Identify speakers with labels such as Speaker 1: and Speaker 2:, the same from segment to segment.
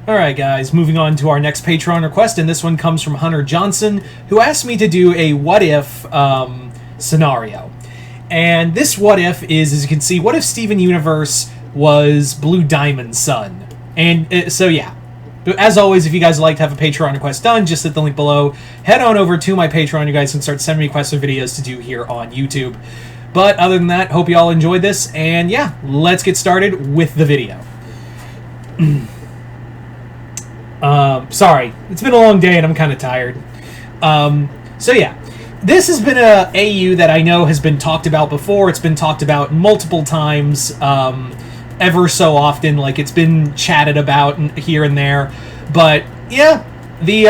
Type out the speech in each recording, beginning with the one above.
Speaker 1: Alright guys, moving on to our next Patreon request, and this one comes from Hunter Johnson, who asked me to do a what-if scenario. And this what-if is, as you can see, what if Steven Universe was Blue Diamond's son? And so yeah, as always, if you guys would like to have a Patreon request done, just hit the link below. Head on over to my Patreon, you guys can start sending me requests for videos to do here on YouTube. But other than that, hope you all enjoyed this, and yeah, let's get started with the video. Sorry, it's been a long day and I'm kind of tired. So yeah, this has been a AU that I know has been talked about before. It's been talked about multiple times, ever so often. Like, it's been chatted about here and there. But yeah, the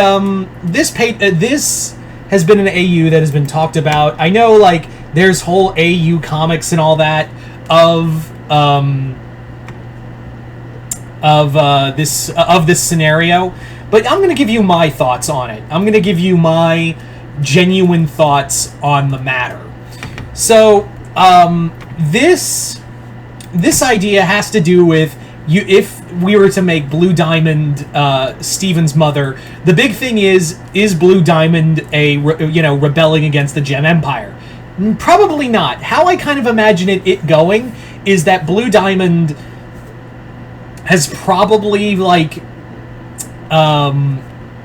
Speaker 1: this has been an AU that has been talked about. I know, like, there's whole AU comics and all that of this scenario, but I'm going to give you my thoughts on it. I'm going to give you my genuine thoughts on the matter. So, this idea has to do with if we were to make Blue Diamond Steven's mother. The big thing is Blue Diamond rebelling against the Gem Empire? Probably not. How I kind of imagine it going is that Blue Diamond has probably, like,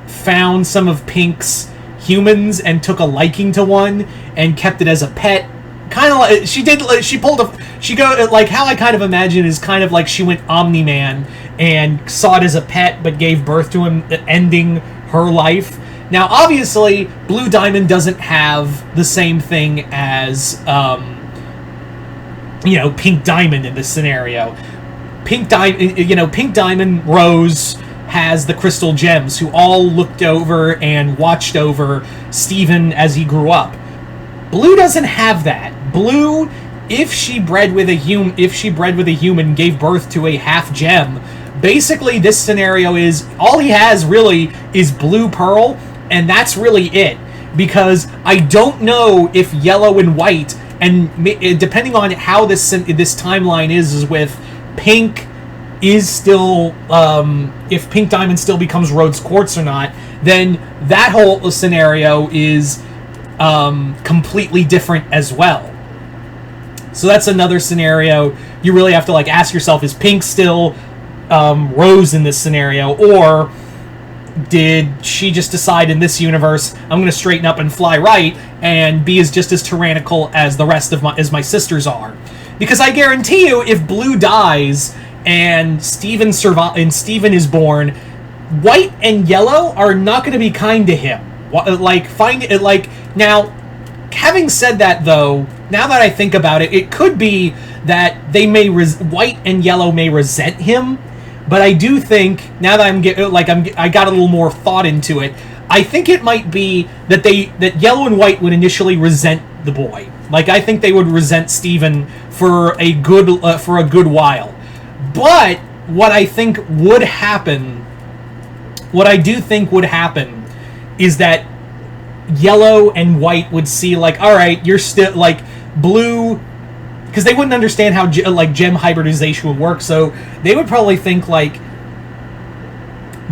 Speaker 1: found some of Pink's humans and took a liking to one and kept it as a pet. Kind of like how I kind of imagine is kind of like she went Omni-Man and saw it as a pet but gave birth to him, ending her life. Now, obviously, Blue Diamond doesn't have the same thing as, Pink Diamond in this scenario. Pink Diamond Rose has the crystal gems, who all looked over and watched over Steven as he grew up. Blue doesn't have that. Blue, if she bred with a human, gave birth to a half gem. Basically, this scenario is all he has really is Blue Pearl, and that's really it. Because I don't know if Yellow and White, and depending on how this timeline is with Pink is still, if Pink Diamond still becomes Rhodes Quartz or not, then that whole scenario is completely different as well. So that's another scenario you really have to, like, ask yourself, is Pink still Rose in this scenario, or did she just decide in this universe, I'm going to straighten up and fly right and be just as tyrannical as the rest of my sisters are? Because I guarantee you, if Blue dies and Steven is born, White and Yellow are not going to be kind to him. Now, having said that, though, now that I think about it, it could be that White and Yellow may resent him. But I do think, now that I got a little more thought into it, I think it might be that Yellow and White would initially resent the boy. Like, I think they would resent Steven for a good while. But what I do think would happen is that Yellow and White would see, like, all right, you're still, like, Blue, because they wouldn't understand how gem hybridization would work, so they would probably think, like,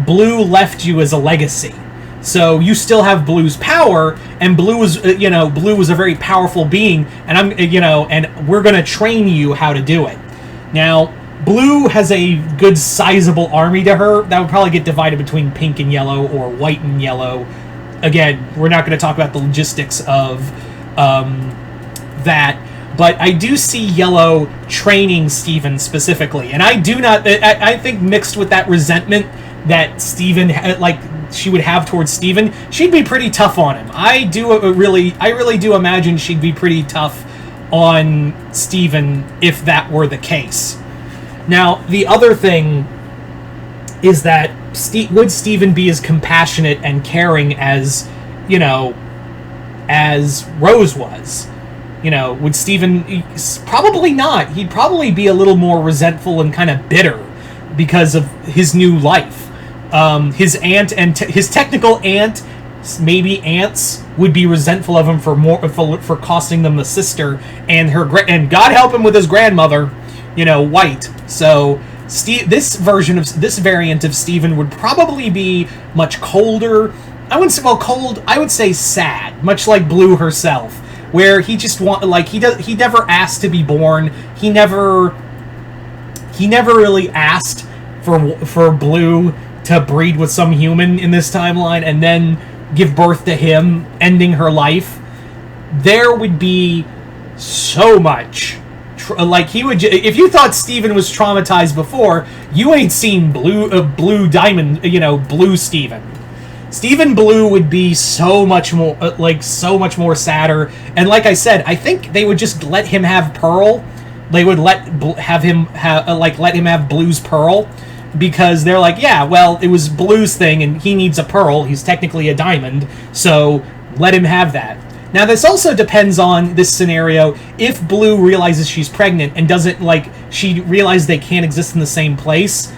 Speaker 1: Blue left you as a legacy. So you still have Blue's power, and Blue was a very powerful being, and and we're gonna train you how to do it. Now, Blue has a good sizable army to her that would probably get divided between Pink and Yellow or White and Yellow. Again, we're not going to talk about the logistics of that, but I do see Yellow training Steven specifically, and I think mixed with that resentment that Steven she would have towards Steven, she'd be pretty tough on him. I really do imagine she'd be pretty tough on Steven if that were the case. Now, the other thing is that would Steven be as compassionate and caring as Rose was? Would Steven... Probably not. He'd probably be a little more resentful and kind of bitter because of his new life. His aunt and his technical aunt, maybe aunts, would be resentful of him for costing them the sister and her and God help him with his grandmother, White. So this variant of Steven would probably be much colder. I wouldn't say, well, cold, I would say sad, much like Blue herself, where he just he never asked to be born. He never really asked for Blue to breed with some human in this timeline and then give birth to him, ending her life. There would be so much. He would. If you thought Steven was traumatized before, you ain't seen Blue Diamond. Blue Steven. Steven Blue would be so much more, so much more sadder. And like I said, I think they would just let him have Pearl. They would let him have Blue's Pearl, because they're like, yeah, well, it was Blue's thing, and he needs a Pearl. He's technically a diamond, so let him have that. Now, this also depends on this scenario. If Blue realizes she's pregnant and she realizes they can't exist in the same place,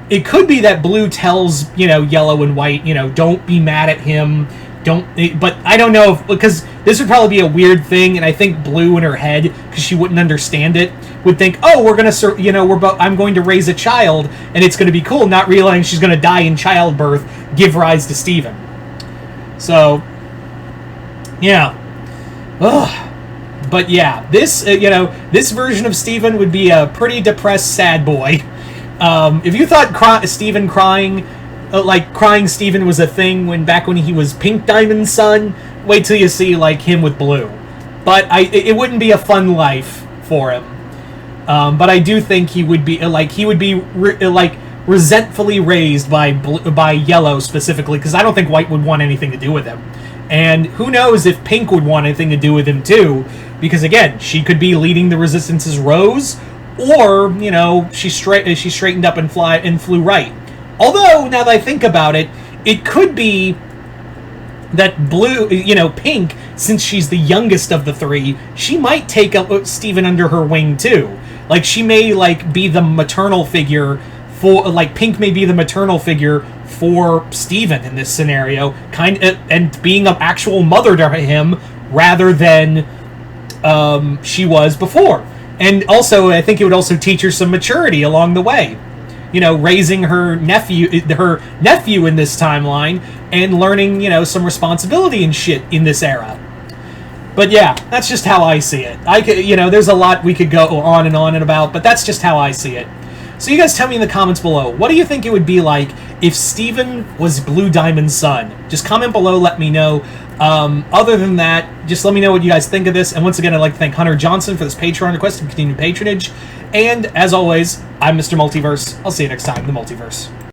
Speaker 1: it could be that Blue tells, Yellow and White, don't be mad at him. But I don't know because this would probably be a weird thing, and I think Blue in her head, because she wouldn't understand it, would think, oh, I'm going to raise a child, and it's going to be cool, not realizing she's going to die in childbirth, give rise to Steven. So, yeah. Ugh. But yeah, this version of Steven would be a pretty depressed, sad boy. If you thought Steven crying Steven was a thing back when he was Pink Diamond's son, wait till you see him with Blue. But it wouldn't be a fun life for him. But I do think he would be resentfully raised by Yellow specifically, because I don't think White would want anything to do with him. And who knows if Pink would want anything to do with him too, because again, she could be leading the Resistance's Rose, or she straightened up and flew right. Although now that I think about it, it could be that Blue, Pink, since she's the youngest of the three, she might take Steven under her wing too. She may be the maternal figure for Pink may be the maternal figure for Steven in this scenario, and being an actual mother to him rather than she was before. And also, I think it would also teach her some maturity along the way. Raising her nephew in this timeline and learning, some responsibility and shit in this era. But yeah, that's just how I see it. There's a lot we could go on and about, but that's just how I see it. So you guys tell me in the comments below, what do you think it would be like if Steven was Blue Diamond's son? Just comment below, let me know. Other than that, just let me know what you guys think of this. And once again, I'd like to thank Hunter Johnson for this Patreon request and continued patronage. And as always, I'm Mr. Multiverse. I'll see you next time in the Multiverse.